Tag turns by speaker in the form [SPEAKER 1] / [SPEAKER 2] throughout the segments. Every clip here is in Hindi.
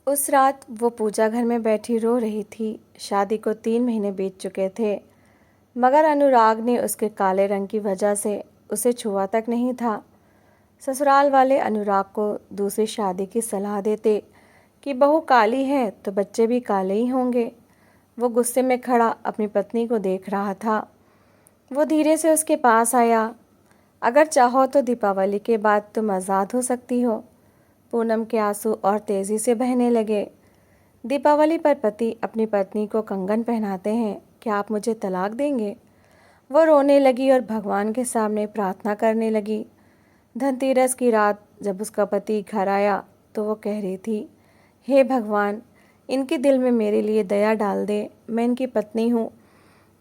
[SPEAKER 1] उस रात वो पूजा घर में बैठी रो रही थी। शादी को 3 महीने बीत चुके थे, मगर अनुराग ने उसके काले रंग की वजह से उसे छुआ तक नहीं था। ससुराल वाले अनुराग को दूसरी शादी की सलाह देते कि बहू काली है तो बच्चे भी काले ही होंगे। वो गुस्से में खड़ा अपनी पत्नी को देख रहा था। वो धीरे से उसके पास आया। अगर चाहो तो दीपावली के बाद तुम आज़ाद हो सकती हो। पूनम के आंसू और तेज़ी से बहने लगे। दीपावली पर पति अपनी पत्नी को कंगन पहनाते हैं, क्या आप मुझे तलाक देंगे? वो रोने लगी और भगवान के सामने प्रार्थना करने लगी। धनतेरस की रात जब उसका पति घर आया तो वो कह रही थी, हे भगवान, इनके दिल में मेरे लिए दया डाल दे। मैं इनकी पत्नी हूँ।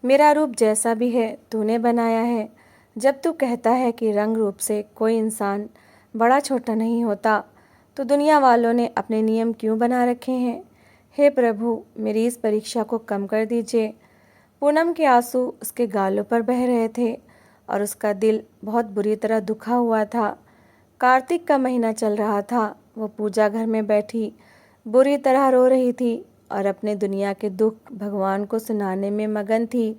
[SPEAKER 1] मेरा रूप जैसा भी है तूने बनाया है। जब तू कहता है कि रंग रूप से कोई इंसान बड़ा छोटा नहीं होता, तो दुनिया वालों ने अपने नियम क्यों बना रखे हैं? हे प्रभु, मेरी इस परीक्षा को कम कर दीजिए। पूनम के आंसू उसके गालों पर बह रहे थे और उसका दिल बहुत बुरी तरह दुखा हुआ था। कार्तिक का महीना चल रहा था। वो पूजा घर में बैठी बुरी तरह रो रही थी और अपने दुनिया के दुख भगवान को सुनाने में मगन थी।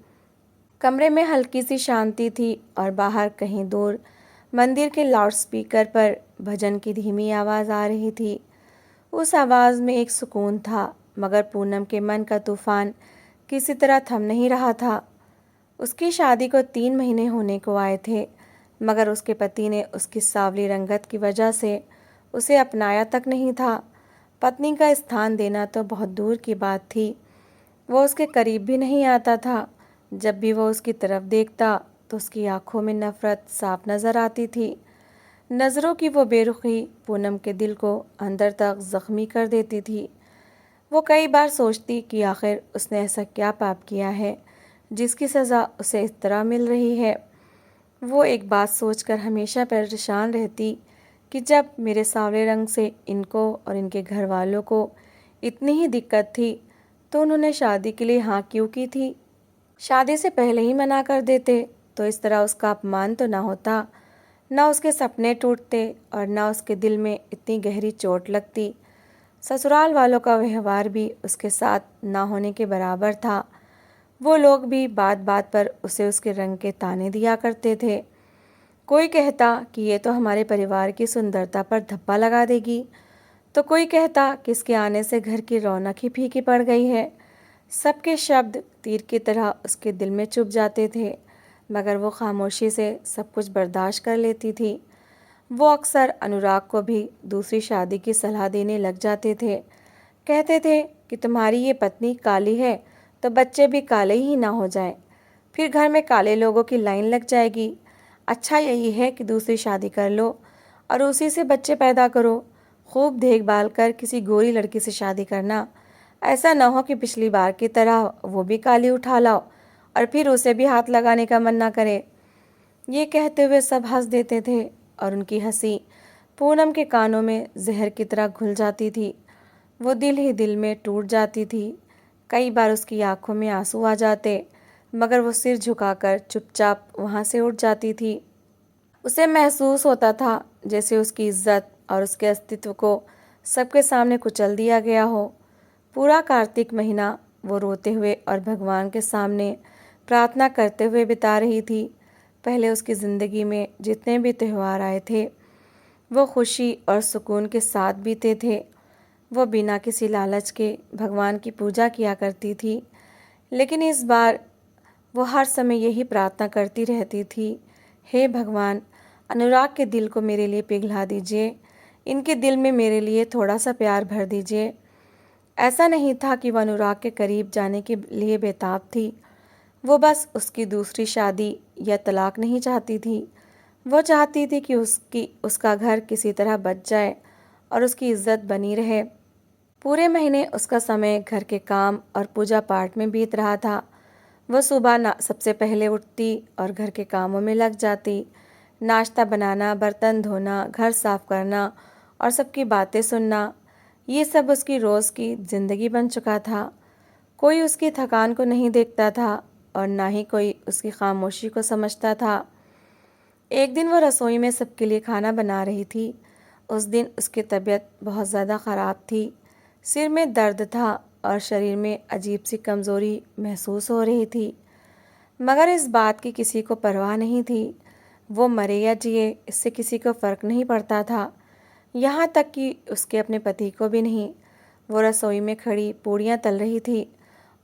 [SPEAKER 1] कमरे में हल्की सी शांति थी और बाहर कहीं दूर मंदिर के लाउडस्पीकर पर भजन की धीमी आवाज़ आ रही थी। उस आवाज़ में एक सुकून था, मगर पूनम के मन का तूफान किसी तरह थम नहीं रहा था। उसकी शादी को 3 महीने होने को आए थे, मगर उसके पति ने उसकी सांवली रंगत की वजह से उसे अपनाया तक नहीं था। पत्नी का स्थान देना तो बहुत दूर की बात थी। वो उसके करीब भी नहीं आता था। जब भी वो उसकी तरफ देखता तो उसकी आंखों में नफरत साफ नज़र आती थी। नज़रों की वो बेरुखी पूनम के दिल को अंदर तक ज़ख्मी कर देती थी। वो कई बार सोचती कि आखिर उसने ऐसा क्या पाप किया है जिसकी सज़ा उसे इस तरह मिल रही है। वो एक बात सोचकर हमेशा परेशान रहती कि जब मेरे सांवले रंग से इनको और इनके घर वालों को इतनी ही दिक्कत थी तो उन्होंने शादी के लिए हाँ क्यों की थी? शादी से पहले ही मना कर देते तो इस तरह उसका अपमान तो ना होता, ना उसके सपने टूटते और ना उसके दिल में इतनी गहरी चोट लगती। ससुराल वालों का व्यवहार भी उसके साथ ना होने के बराबर था। वो लोग भी बात बात पर उसे उसके रंग के ताने दिया करते थे। कोई कहता कि ये तो हमारे परिवार की सुंदरता पर धब्बा लगा देगी, तो कोई कहता कि इसके आने से घर की रौनक ही फीकी पड़ गई है। सबके शब्द तीर की तरह उसके दिल में चुभ जाते थे, मगर वो खामोशी से सब कुछ बर्दाश्त कर लेती थी। वो अक्सर अनुराग को भी दूसरी शादी की सलाह देने लग जाते थे। कहते थे कि तुम्हारी ये पत्नी काली है तो बच्चे भी काले ही ना हो जाएं, फिर घर में काले लोगों की लाइन लग जाएगी। अच्छा यही है कि दूसरी शादी कर लो और उसी से बच्चे पैदा करो। खूब देखभाल कर किसी गोरी लड़की से शादी करना। ऐसा ना हो कि पिछली बार की तरह वो भी काली उठा लाओ और फिर उसे भी हाथ लगाने का मन ना करे। ये कहते हुए सब हंस देते थे और उनकी हंसी पूनम के कानों में जहर की तरह घुल जाती थी। वो दिल ही दिल में टूट जाती थी। कई बार उसकी आंखों में आंसू आ जाते, मगर वो सिर झुकाकर चुपचाप वहाँ से उठ जाती थी। उसे महसूस होता था जैसे उसकी इज्जत और उसके अस्तित्व को सबके सामने कुचल दिया गया हो। पूरा कार्तिक महीना वो रोते हुए और भगवान के सामने प्रार्थना करते हुए बिता रही थी। पहले उसकी ज़िंदगी में जितने भी त्यौहार आए थे वो खुशी और सुकून के साथ बीते थे। वो बिना किसी लालच के भगवान की पूजा किया करती थी, लेकिन इस बार वो हर समय यही प्रार्थना करती रहती थी, हे भगवान, अनुराग के दिल को मेरे लिए पिघला दीजिए। इनके दिल में मेरे लिए थोड़ा सा प्यार भर दीजिए। ऐसा नहीं था कि वह अनुराग के करीब जाने के लिए बेताब थी। वो बस उसकी दूसरी शादी या तलाक नहीं चाहती थी। वो चाहती थी कि उसका घर किसी तरह बच जाए और उसकी इज्जत बनी रहे। पूरे महीने उसका समय घर के काम और पूजा पाठ में बीत रहा था। वह सुबह सबसे पहले उठती और घर के कामों में लग जाती। नाश्ता बनाना, बर्तन धोना, घर साफ करना और सबकी बातें सुनना, ये सब उसकी रोज़ की ज़िंदगी बन चुका था। कोई उसकी थकान को नहीं देखता था और ना ही कोई उसकी खामोशी को समझता था। एक दिन वो रसोई में सबके लिए खाना बना रही थी। उस दिन उसकी तबीयत बहुत ज़्यादा ख़राब थी। सिर में दर्द था और शरीर में अजीब सी कमज़ोरी महसूस हो रही थी, मगर इस बात की किसी को परवाह नहीं थी। वो मरे या जिए, इससे किसी को फ़र्क नहीं पड़ता था, यहाँ तक कि उसके अपने पति को भी नहीं। वो रसोई में खड़ी पूड़ियाँ तल रही थी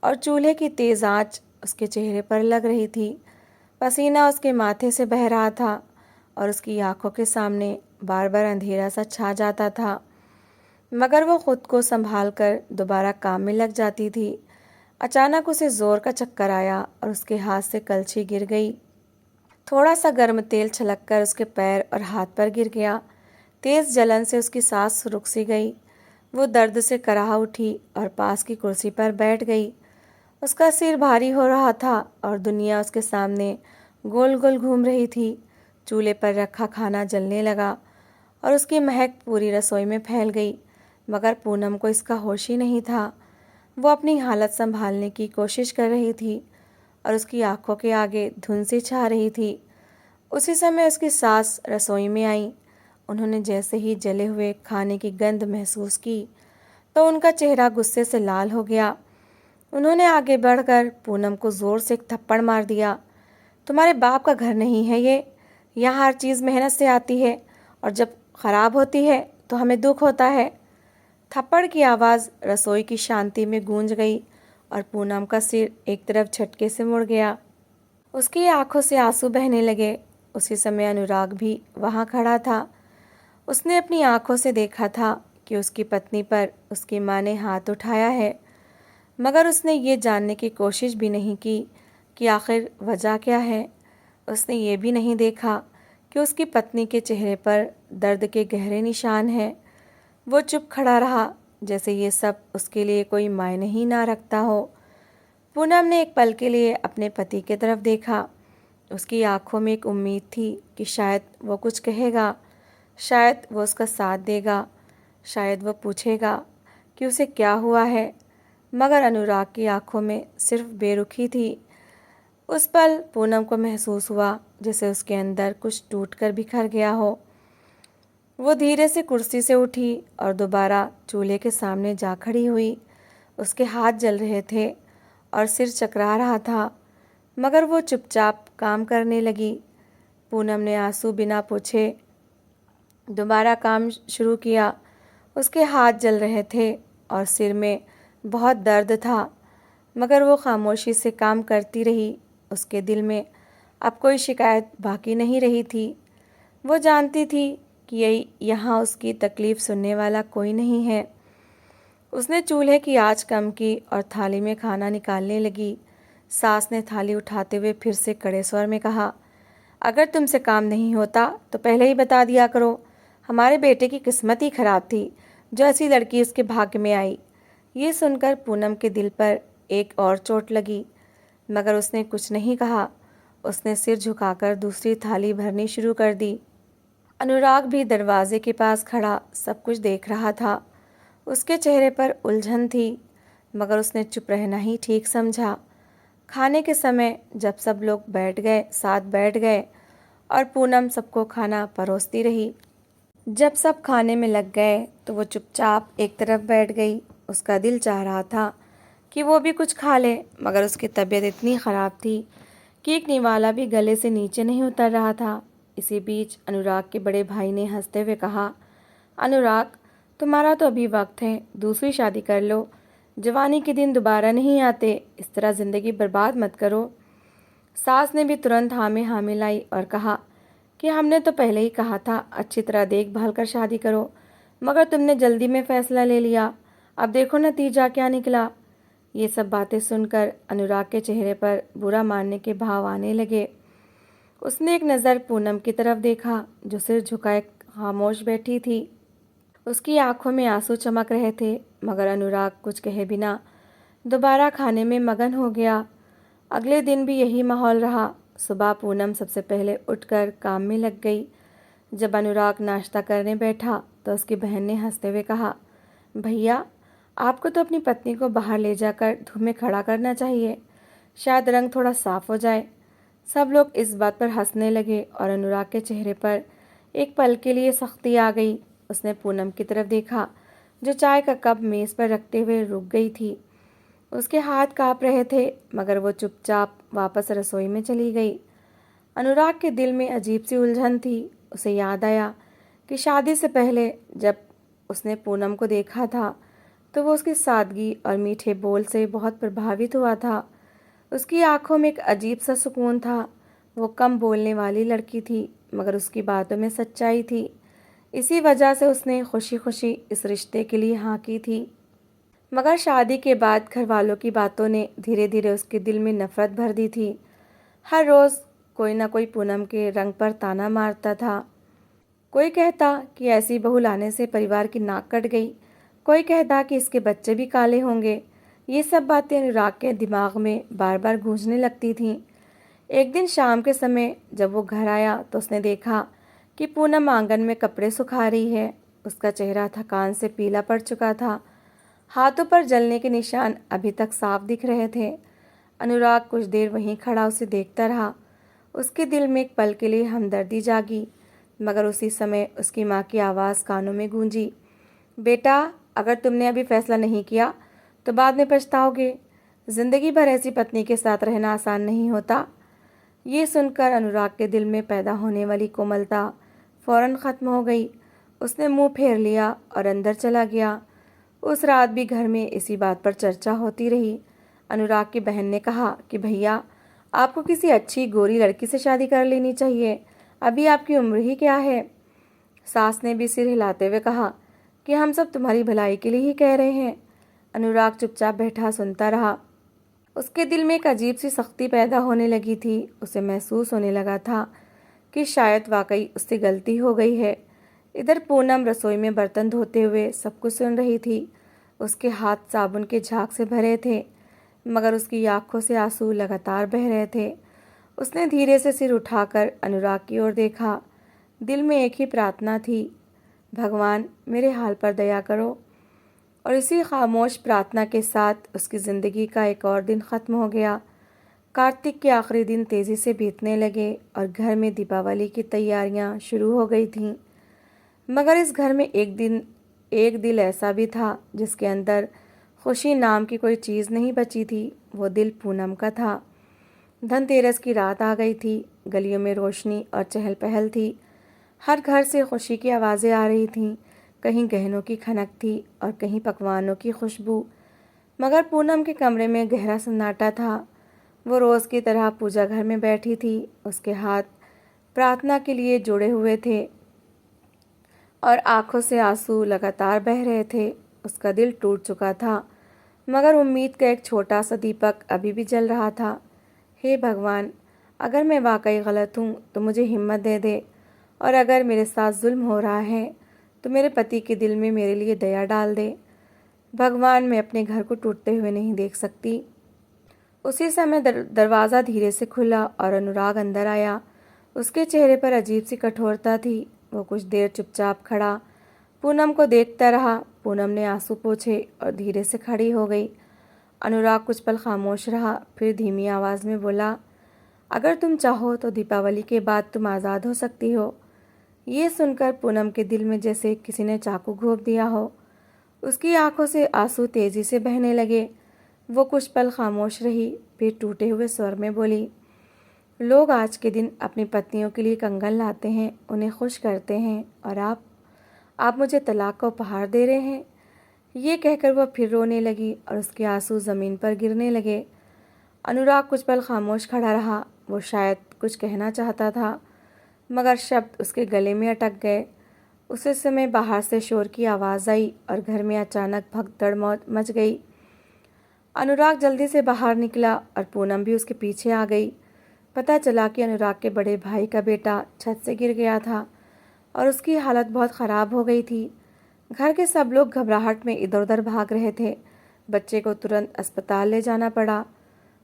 [SPEAKER 1] और चूल्हे की तेज़ आंच उसके चेहरे पर लग रही थी। पसीना उसके माथे से बह रहा था और उसकी आंखों के सामने बार बार अंधेरा सा छा जाता था, मगर वो खुद को संभाल कर दोबारा काम में लग जाती थी। अचानक उसे ज़ोर का चक्कर आया और उसके हाथ से कलछी गिर गई। थोड़ा सा गर्म तेल छलककर उसके पैर और हाथ पर गिर गया। तेज़ जलन से उसकी सांस रुक सी गई। वो दर्द से कराह उठी और पास की कुर्सी पर बैठ गई। उसका सिर भारी हो रहा था और दुनिया उसके सामने गोल गोल घूम रही थी। चूल्हे पर रखा खाना जलने लगा और उसकी महक पूरी रसोई में फैल गई, मगर पूनम को इसका होश ही नहीं था। वो अपनी हालत संभालने की कोशिश कर रही थी और उसकी आंखों के आगे धुंध सी छा रही थी। उसी समय उसकी सास रसोई में आई। उन्होंने जैसे ही जले हुए खाने की गंध महसूस की तो उनका चेहरा गुस्से से लाल हो गया। उन्होंने आगे बढ़कर पूनम को ज़ोर से एक थप्पड़ मार दिया। तुम्हारे बाप का घर नहीं है ये, यहाँ हर चीज़ मेहनत से आती है और जब ख़राब होती है तो हमें दुख होता है। थप्पड़ की आवाज़ रसोई की शांति में गूंज गई और पूनम का सिर एक तरफ झटके से मुड़ गया। उसकी आंखों से आंसू बहने लगे। उसी समय अनुराग भी वहाँ खड़ा था। उसने अपनी आंखों से देखा था कि उसकी पत्नी पर उसकी माँ ने हाथ उठाया है, मगर उसने ये जानने की कोशिश भी नहीं की कि आखिर वजह क्या है। उसने ये भी नहीं देखा कि उसकी पत्नी के चेहरे पर दर्द के गहरे निशान हैं। वो चुप खड़ा रहा, जैसे ये सब उसके लिए कोई मायने ही ना रखता हो। पूनम ने एक पल के लिए अपने पति की तरफ देखा। उसकी आंखों में एक उम्मीद थी कि शायद वो कुछ कहेगा, शायद वो उसका साथ देगा, शायद वो पूछेगा कि उसे क्या हुआ है, मगर अनुराग की आंखों में सिर्फ बेरुखी थी। उस पल पूनम को महसूस हुआ जैसे उसके अंदर कुछ टूटकर बिखर गया हो। वो धीरे से कुर्सी से उठी और दोबारा चूल्हे के सामने जा खड़ी हुई। उसके हाथ जल रहे थे और सिर चकरा रहा था, मगर वो चुपचाप काम करने लगी। पूनम ने आंसू बिना पूछे दोबारा काम शुरू किया। उसके हाथ जल रहे थे और सिर में बहुत दर्द था, मगर वो खामोशी से काम करती रही। उसके दिल में अब कोई शिकायत बाकी नहीं रही थी। वो जानती थी कि यही यहाँ उसकी तकलीफ़ सुनने वाला कोई नहीं है। उसने चूल्हे की आंच कम की और थाली में खाना निकालने लगी। सास ने थाली उठाते हुए फिर से कड़े स्वर में कहा, अगर तुमसे काम नहीं होता तो पहले ही बता दिया करो। हमारे बेटे की किस्मत ही खराब थी जो ऐसी लड़की उसके भाग्य में आई। ये सुनकर पूनम के दिल पर एक और चोट लगी, मगर उसने कुछ नहीं कहा। उसने सिर झुकाकर दूसरी थाली भरनी शुरू कर दी। अनुराग भी दरवाजे के पास खड़ा सब कुछ देख रहा था। उसके चेहरे पर उलझन थी, मगर उसने चुप रहना ही ठीक समझा। खाने के समय जब सब लोग साथ बैठ गए और पूनम सबको खाना परोसती रही। जब सब खाने में लग गए तो वो चुपचाप एक तरफ बैठ गई। उसका दिल चाह रहा था कि वो भी कुछ खा ले, मगर उसकी तबीयत इतनी ख़राब थी कि एक निवाला भी गले से नीचे नहीं उतर रहा था। इसी बीच अनुराग के बड़े भाई ने हंसते हुए कहा, अनुराग, तुम्हारा तो अभी वक्त है, दूसरी शादी कर लो। जवानी के दिन दोबारा नहीं आते, इस तरह ज़िंदगी बर्बाद मत करो। सास ने भी तुरंत हाँ में हाँ मिलाई और कहा कि हमने तो पहले ही कहा था अच्छी तरह देखभाल कर शादी करो, मगर तुमने जल्दी में फ़ैसला ले लिया। अब देखो नतीजा क्या निकला। ये सब बातें सुनकर अनुराग के चेहरे पर बुरा मानने के भाव आने लगे। उसने एक नज़र पूनम की तरफ देखा जो सिर झुकाए खामोश बैठी थी। उसकी आंखों में आंसू चमक रहे थे, मगर अनुराग कुछ कहे बिना दोबारा खाने में मगन हो गया। अगले दिन भी यही माहौल रहा। सुबह पूनम सबसे पहले उठकर काम में लग गई। जब अनुराग नाश्ता करने बैठा तो उसकी बहन ने हंसते हुए कहा, भैया, आपको तो अपनी पत्नी को बाहर ले जाकर धूप में खड़ा करना चाहिए, शायद रंग थोड़ा साफ हो जाए। सब लोग इस बात पर हंसने लगे और अनुराग के चेहरे पर एक पल के लिए सख्ती आ गई। उसने पूनम की तरफ देखा जो चाय का कप मेज़ पर रखते हुए रुक गई थी। उसके हाथ काँप रहे थे, मगर वो चुपचाप वापस रसोई में चली गई। अनुराग के दिल में अजीब सी उलझन थी। उसे याद आया कि शादी से पहले जब उसने पूनम को देखा था तो वो उसकी सादगी और मीठे बोल से बहुत प्रभावित हुआ था। उसकी आंखों में एक अजीब सा सुकून था। वो कम बोलने वाली लड़की थी, मगर उसकी बातों में सच्चाई थी। इसी वजह से उसने खुशी खुशी इस रिश्ते के लिए हाँ की थी। मगर शादी के बाद घर वालों की बातों ने धीरे धीरे उसके दिल में नफरत भर दी थी। हर रोज़ कोई ना कोई पूनम के रंग पर ताना मारता था। कोई कहता कि ऐसी बहू लाने से परिवार की नाक कट गई, कोई कहता कि इसके बच्चे भी काले होंगे। ये सब बातें अनुराग के दिमाग में बार बार गूंजने लगती थीं। एक दिन शाम के समय जब वो घर आया तो उसने देखा कि पूनम आंगन में कपड़े सुखा रही है। उसका चेहरा थकान से पीला पड़ चुका था। हाथों पर जलने के निशान अभी तक साफ दिख रहे थे। अनुराग कुछ देर वहीं खड़ा उसे देखता रहा। उसके दिल में एक पल के लिए हमदर्दी जागी, मगर उसी समय उसकी माँ की आवाज़ कानों में गूंजी, बेटा, अगर तुमने अभी फैसला नहीं किया तो बाद में पछताओगे। जिंदगी भर ऐसी पत्नी के साथ रहना आसान नहीं होता। ये सुनकर अनुराग के दिल में पैदा होने वाली कोमलता फौरन ख़त्म हो गई। उसने मुंह फेर लिया और अंदर चला गया। उस रात भी घर में इसी बात पर चर्चा होती रही। अनुराग की बहन ने कहा कि भैया, आपको किसी अच्छी गोरी लड़की से शादी कर लेनी चाहिए, अभी आपकी उम्र ही क्या है। सास ने भी सिर हिलाते हुए कहा कि हम सब तुम्हारी भलाई के लिए ही कह रहे हैं। अनुराग चुपचाप बैठा सुनता रहा। उसके दिल में एक अजीब सी सख्ती पैदा होने लगी थी। उसे महसूस होने लगा था कि शायद वाकई उससे गलती हो गई है। इधर पूनम रसोई में बर्तन धोते हुए सब कुछ सुन रही थी। उसके हाथ साबुन के झाग से भरे थे, मगर उसकी आंखों से आंसू लगातार बह रहे थे। उसने धीरे से सिर उठाकर अनुराग की ओर देखा। दिल में एक ही प्रार्थना थी, भगवान मेरे हाल पर दया करो। और इसी खामोश प्रार्थना के साथ उसकी ज़िंदगी का एक और दिन ख़त्म हो गया। कार्तिक के आखिरी दिन तेज़ी से बीतने लगे और घर में दीपावली की तैयारियां शुरू हो गई थीं। मगर इस घर में एक दिल ऐसा भी था जिसके अंदर खुशी नाम की कोई चीज़ नहीं बची थी। वो दिल पूनम का था। धनतेरस की रात आ गई थी। गलियों में रोशनी और चहल पहल थी। हर घर से खुशी की आवाज़ें आ रही थीं। कहीं गहनों की खनक थी और कहीं पकवानों की खुशबू। मगर पूनम के कमरे में गहरा सन्नाटा था। वो रोज़ की तरह पूजा घर में बैठी थी। उसके हाथ प्रार्थना के लिए जुड़े हुए थे और आंखों से आंसू लगातार बह रहे थे। उसका दिल टूट चुका था, मगर उम्मीद का एक छोटा सा दीपक अभी भी जल रहा था। हे भगवान, अगर मैं वाकई गलत हूँ तो मुझे हिम्मत दे दे, और अगर मेरे साथ जुल्म हो रहा है तो मेरे पति के दिल में मेरे लिए दया डाल दे। भगवान, मैं अपने घर को टूटते हुए नहीं देख सकती। उसी समय दरवाज़ा धीरे से खुला और अनुराग अंदर आया। उसके चेहरे पर अजीब सी कठोरता थी। वो कुछ देर चुपचाप खड़ा पूनम को देखता रहा। पूनम ने आंसू पोंछे और धीरे से खड़ी हो गई। अनुराग कुछ पल खामोश रहा, फिर धीमी आवाज़ में बोला, अगर तुम चाहो तो दीपावली के बाद तुम आज़ाद हो सकती हो। ये सुनकर पूनम के दिल में जैसे किसी ने चाकू घोंप दिया हो। उसकी आंखों से आंसू तेज़ी से बहने लगे। वो कुछ पल खामोश रही, फिर टूटे हुए स्वर में बोली, लोग आज के दिन अपनी पत्नियों के लिए कंगन लाते हैं, उन्हें खुश करते हैं, और आप मुझे तलाक का उपहार दे रहे हैं। ये कहकर वह फिर रोने लगी और उसके आंसू ज़मीन पर गिरने लगे। अनुराग कुछ पल खामोश खड़ा रहा। वो शायद कुछ कहना चाहता था, मगर शब्द उसके गले में अटक गए। उसी समय बाहर से शोर की आवाज़ आई और घर में अचानक भगदड़ मच गई। अनुराग जल्दी से बाहर निकला और पूनम भी उसके पीछे आ गई। पता चला कि अनुराग के बड़े भाई का बेटा छत से गिर गया था और उसकी हालत बहुत ख़राब हो गई थी। घर के सब लोग घबराहट में इधर उधर भाग रहे थे। बच्चे को तुरंत अस्पताल ले जाना पड़ा।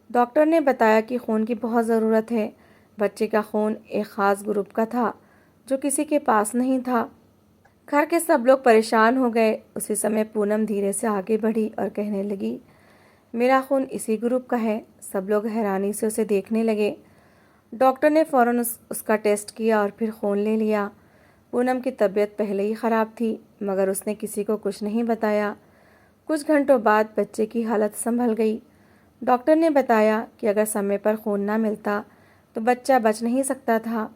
[SPEAKER 1] डॉक्टर ने बताया कि खून की बहुत ज़रूरत है। बच्चे का खून एक ख़ास ग्रुप का था जो किसी के पास नहीं था। घर के सब लोग परेशान हो गए। उसी समय पूनम धीरे से आगे बढ़ी और कहने लगी, मेरा खून इसी ग्रुप का है। सब लोग हैरानी से उसे देखने लगे। डॉक्टर ने फ़ौरन उसका टेस्ट किया और फिर खून ले लिया। पूनम की तबीयत पहले ही ख़राब थी, मगर उसने किसी को कुछ नहीं बताया। कुछ घंटों बाद बच्चे की हालत संभल गई। डॉक्टर ने बताया कि अगर समय पर खून ना मिलता तो बच्चा बच नहीं सकता था।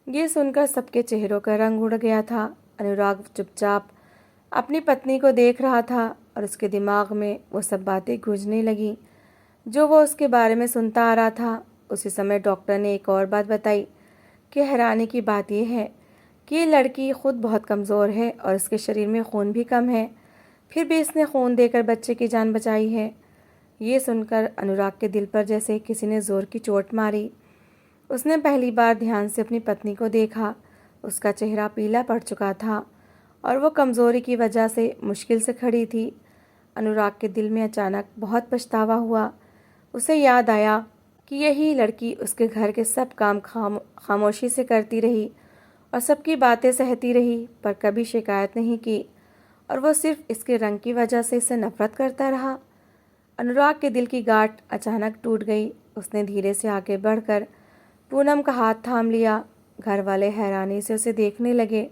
[SPEAKER 1] ये सुनकर सबके चेहरों का रंग उड़ गया था। अनुराग चुपचाप अपनी पत्नी को देख रहा था और उसके दिमाग में वो सब बातें गूंजने लगीं जो वो उसके बारे में सुनता आ रहा था। उसी समय डॉक्टर ने एक और बात बताई कि हैरानी की बात यह है कि ये लड़की खुद बहुत कमज़ोर है और इसके शरीर में खून भी कम है, फिर भी इसने खून देकर बच्चे की जान बचाई है। ये सुनकर अनुराग के दिल पर जैसे किसी ने ज़ोर की चोट मारी। उसने पहली बार ध्यान से अपनी पत्नी को देखा। उसका चेहरा पीला पड़ चुका था और वो कमज़ोरी की वजह से मुश्किल से खड़ी थी। अनुराग के दिल में अचानक बहुत पछतावा हुआ। उसे याद आया कि यही लड़की उसके घर के सब काम खामोशी से करती रही और सबकी बातें सहती रही, पर कभी शिकायत नहीं की, और वो सिर्फ इसके रंग की वजह से इसे नफरत करता रहा। अनुराग के दिल की गांठ अचानक टूट गई। उसने धीरे से आगे बढ़कर पूनम का हाथ थाम लिया। घर वाले हैरानी से उसे देखने लगे।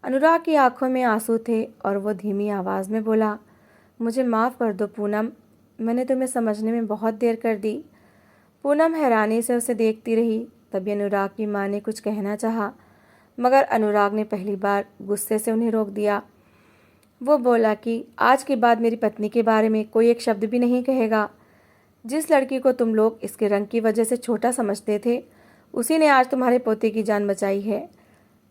[SPEAKER 1] अनुराग की आंखों में आंसू थे और वो धीमी आवाज़ में बोला, मुझे माफ़ कर दो पूनम, मैंने तुम्हें समझने में बहुत देर कर दी। पूनम हैरानी से उसे देखती रही। तभी अनुराग की माँ ने कुछ कहना चाहा, मगर अनुराग ने पहली बार गुस्से से उन्हें रोक दिया। वो बोला कि आज के बाद मेरी पत्नी के बारे में कोई एक शब्द भी नहीं कहेगा। जिस लड़की को तुम लोग इसके रंग की वजह से छोटा समझते थे, उसी ने आज तुम्हारे पोते की जान बचाई है।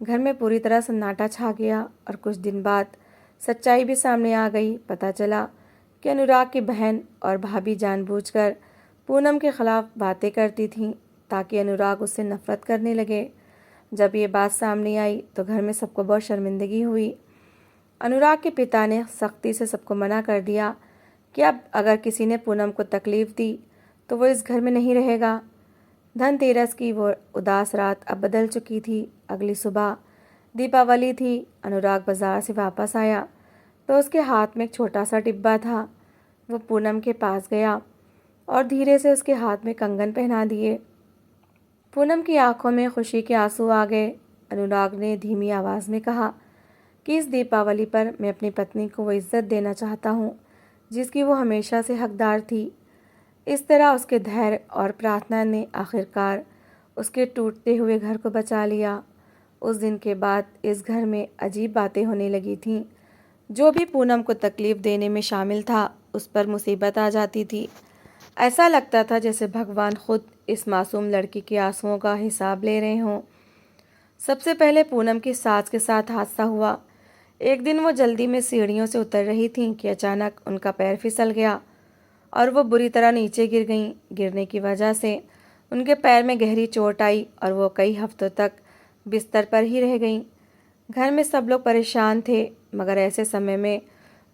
[SPEAKER 1] घर में पूरी तरह सन्नाटा छा गया और कुछ दिन बाद सच्चाई भी सामने आ गई। पता चला कि अनुराग की बहन और भाभी जानबूझकर पूनम के खिलाफ बातें करती थीं ताकि अनुराग उससे नफरत करने लगे। जब ये बात सामने आई तो घर में सबको बहुत शर्मिंदगी हुई। अनुराग के पिता ने सख्ती से सबको मना कर दिया कि अब अगर किसी ने पूनम को तकलीफ़ दी तो वो इस घर में नहीं रहेगा। धनतेरस की वो उदास रात अब बदल चुकी थी। अगली सुबह दीपावली थी। अनुराग बाज़ार से वापस आया तो उसके हाथ में एक छोटा सा डिब्बा था। वो पूनम के पास गया और धीरे से उसके हाथ में कंगन पहना दिए। पूनम की आंखों में खुशी के आंसू आ गए। अनुराग ने धीमी आवाज़ में कहा कि इस दीपावली पर मैं अपनी पत्नी को वो इज़्ज़त देना चाहता हूँ जिसकी वो हमेशा से हकदार थी। इस तरह उसके धैर्य और प्रार्थना ने आखिरकार उसके टूटते हुए घर को बचा लिया। उस दिन के बाद इस घर में अजीब बातें होने लगी थीं। जो भी पूनम को तकलीफ़ देने में शामिल था उस पर मुसीबत आ जाती थी। ऐसा लगता था जैसे भगवान खुद इस मासूम लड़की के आंसुओं का हिसाब ले रहे हों। सबसे पहले पूनम की सास के साथ हादसा हुआ। एक दिन वो जल्दी में सीढ़ियों से उतर रही थीं कि अचानक उनका पैर फिसल गया और वो बुरी तरह नीचे गिर गईं। गिरने की वजह से उनके पैर में गहरी चोट आई और वो कई हफ्तों तक बिस्तर पर ही रह गईं। घर में सब लोग परेशान थे, मगर ऐसे समय में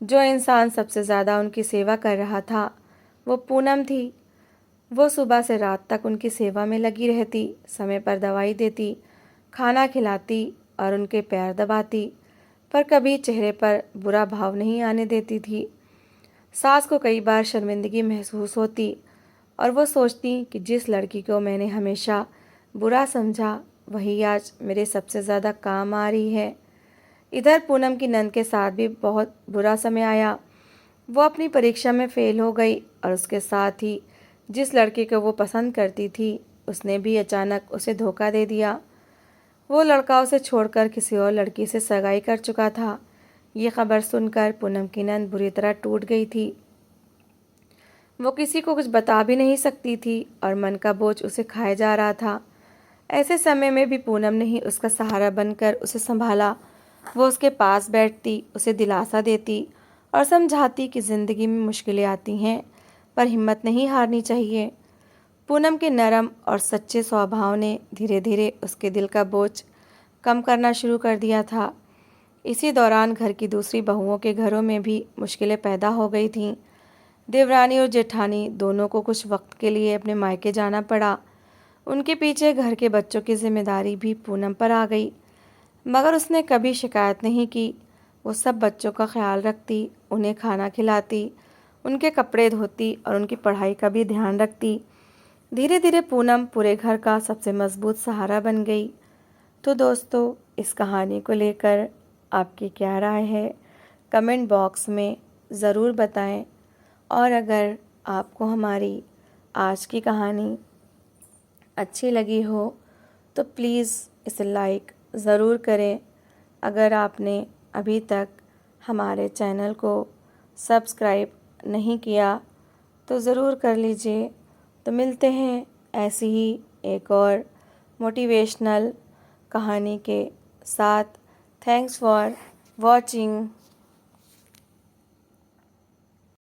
[SPEAKER 1] जो इंसान सबसे ज़्यादा उनकी सेवा कर रहा था वो पूनम थी। वो सुबह से रात तक उनकी सेवा में लगी रहती, समय पर दवाई देती, खाना खिलाती और उनके पैर दबाती, पर कभी चेहरे पर बुरा भाव नहीं आने देती थी। सास को कई बार शर्मिंदगी महसूस होती और वो सोचती कि जिस लड़की को मैंने हमेशा बुरा समझा वही आज मेरे सबसे ज़्यादा काम आ रही है। इधर पूनम की नंद के साथ भी बहुत बुरा समय आया। वो अपनी परीक्षा में फ़ेल हो गई और उसके साथ ही जिस लड़के को वो पसंद करती थी उसने भी अचानक उसे धोखा दे दिया। वो लड़का उसे छोड़कर किसी और लड़की से सगाई कर चुका था। ये खबर सुनकर पूनम की नंद बुरी तरह टूट गई थी। वो किसी को कुछ बता भी नहीं सकती थी और मन का बोझ उसे खाए जा रहा था। ऐसे समय में भी पूनम ने ही उसका सहारा बनकर उसे संभाला। वो उसके पास बैठती, उसे दिलासा देती और समझाती कि ज़िंदगी में मुश्किलें आती हैं पर हिम्मत नहीं हारनी चाहिए। पूनम के नरम और सच्चे स्वभाव ने धीरे धीरे उसके दिल का बोझ कम करना शुरू कर दिया था। इसी दौरान घर की दूसरी बहुओं के घरों में भी मुश्किलें पैदा हो गई थीं। देवरानी और जेठानी दोनों को कुछ वक्त के लिए अपने मायके जाना पड़ा। उनके पीछे घर के बच्चों की जिम्मेदारी भी पूनम पर आ गई, मगर उसने कभी शिकायत नहीं की। वो सब बच्चों का ख्याल रखती, उन्हें खाना खिलाती, उनके कपड़े धोती और उनकी पढ़ाई का भी ध्यान रखती। धीरे धीरे पूनम पूरे घर का सबसे मजबूत सहारा बन गई। तो दोस्तों, इस कहानी को लेकर आपकी क्या राय है कमेंट बॉक्स में ज़रूर बताएं। और अगर आपको हमारी आज की कहानी अच्छी लगी हो तो प्लीज़ इसे लाइक ज़रूर करें। अगर आपने अभी तक हमारे चैनल को सब्सक्राइब नहीं किया तो ज़रूर कर लीजिए। तो मिलते हैं ऐसी ही एक और मोटिवेशनल कहानी के साथ। Thanks for watching.